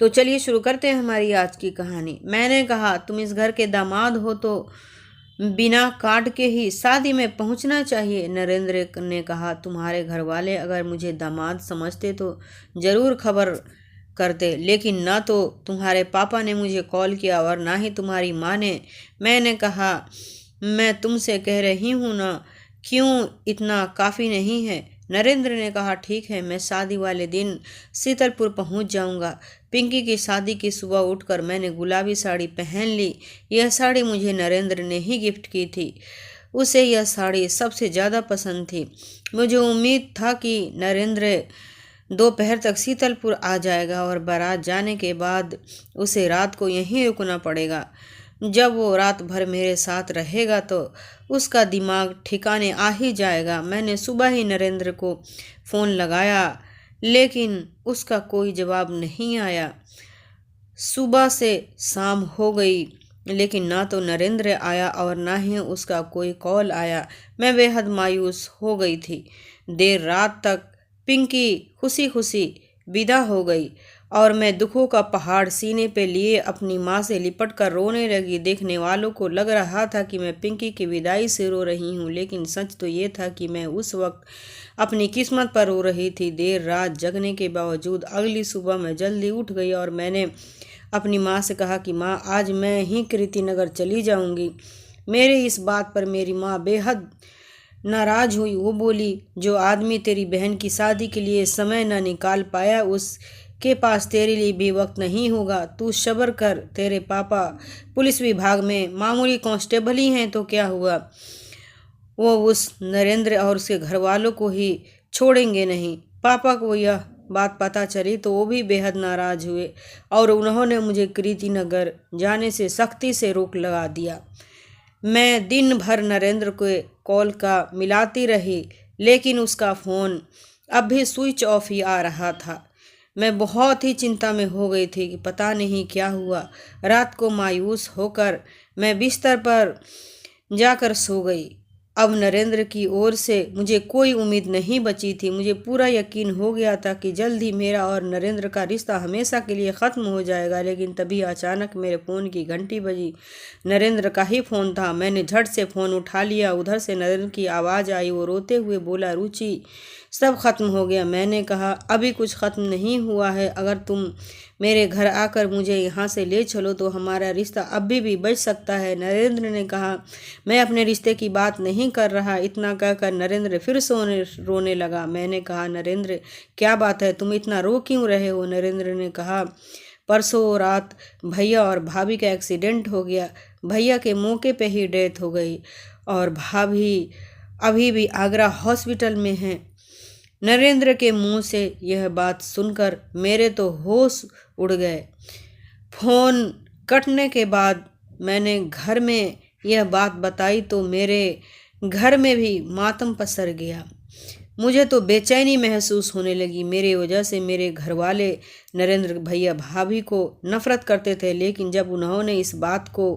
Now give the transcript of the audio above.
तो चलिए शुरू करते हैं हमारी आज की कहानी। मैंने कहा, तुम इस घर के दामाद हो तो बिना कार्ड के ही शादी में पहुंचना चाहिए। नरेंद्र ने कहा, तुम्हारे घर वाले अगर मुझे दामाद समझते तो ज़रूर खबर करते, लेकिन ना तो तुम्हारे पापा ने मुझे कॉल किया और ना ही तुम्हारी माँ ने। मैंने कहा, मैं तुमसे कह रही हूँ ना, क्यों इतना काफ़ी नहीं है? नरेंद्र ने कहा, ठीक है, मैं शादी वाले दिन शीतलपुर पहुंच जाऊंगा। पिंकी की शादी की सुबह उठकर मैंने गुलाबी साड़ी पहन ली। यह साड़ी मुझे नरेंद्र ने ही गिफ्ट की थी। उसे यह साड़ी सबसे ज़्यादा पसंद थी। मुझे उम्मीद था कि नरेंद्र दोपहर तक शीतलपुर आ जाएगा और बारात जाने के बाद उसे रात को यहीं रुकना पड़ेगा। जब वो रात भर मेरे साथ रहेगा तो उसका दिमाग ठिकाने आ ही जाएगा। मैंने सुबह ही नरेंद्र को फ़ोन लगाया, लेकिन उसका कोई जवाब नहीं आया। सुबह से शाम हो गई, लेकिन ना तो नरेंद्र आया और ना ही उसका कोई कॉल आया। मैं बेहद मायूस हो गई थी। देर रात तक पिंकी खुशी खुशी विदा हो गई और मैं दुखों का पहाड़ सीने पे लिए अपनी माँ से लिपट कर रोने लगी। देखने वालों को लग रहा था कि मैं पिंकी की विदाई से रो रही हूँ, लेकिन सच तो ये था कि मैं उस वक्त अपनी किस्मत पर रो रही थी। देर रात जगने के बावजूद अगली सुबह मैं जल्दी उठ गई और मैंने अपनी माँ से कहा कि माँ, आज मैं ही कीर्तिनगर चली जाऊँगी। मेरे इस बात पर मेरी माँ बेहद नाराज हुई। वो बोली, जो आदमी तेरी बहन की शादी के लिए समय न निकाल पाया, उसके पास तेरे लिए भी वक्त नहीं होगा। तू सब्र कर, तेरे पापा पुलिस विभाग में मामूली कांस्टेबल ही हैं तो क्या हुआ, वो उस नरेंद्र और उसके घर वालों को ही छोड़ेंगे नहीं। पापा को यह बात पता चली तो वो भी बेहद नाराज हुए और उन्होंने मुझे कीर्तिनगर जाने से सख्ती से रोक लगा दिया। मैं दिन भर नरेंद्र को कॉल का मिलाती रही, लेकिन उसका फ़ोन अब भी स्विच ऑफ ही आ रहा था। मैं बहुत ही चिंता में हो गई थी कि पता नहीं क्या हुआ। रात को मायूस होकर मैं बिस्तर पर जाकर सो गई। अब नरेंद्र की ओर से मुझे कोई उम्मीद नहीं बची थी। मुझे पूरा यकीन हो गया था कि जल्द ही मेरा और नरेंद्र का रिश्ता हमेशा के लिए ख़त्म हो जाएगा, लेकिन तभी अचानक मेरे फ़ोन की घंटी बजी। नरेंद्र का ही फ़ोन था। मैंने झट से फ़ोन उठा लिया। उधर से नरेंद्र की आवाज़ आई। वो रोते हुए बोला, रुचि, सब खत्म हो गया। मैंने कहा, अभी कुछ ख़त्म नहीं हुआ है। अगर तुम मेरे घर आकर मुझे यहाँ से ले चलो तो हमारा रिश्ता अभी भी बच सकता है। नरेंद्र ने कहा, मैं अपने रिश्ते की बात नहीं कर रहा। इतना कहकर नरेंद्र फिर रोने लगा। मैंने कहा, नरेंद्र, क्या बात है, तुम इतना रो क्यों रहे हो? नरेंद्र ने कहा, परसों रात भैया और भाभी का एक्सीडेंट हो गया। भैया के मौके पे ही डेथ हो गई और भाभी अभी भी आगरा हॉस्पिटल में हैं। नरेंद्र के मुंह से यह बात सुनकर मेरे तो होश उड़ गए। फोन कटने के बाद मैंने घर में यह बात बताई तो मेरे घर में भी मातम पसर गया। मुझे तो बेचैनी महसूस होने लगी। मेरे वजह से मेरे घर वाले नरेंद्र भैया भाभी को नफरत करते थे, लेकिन जब उन्होंने इस बात को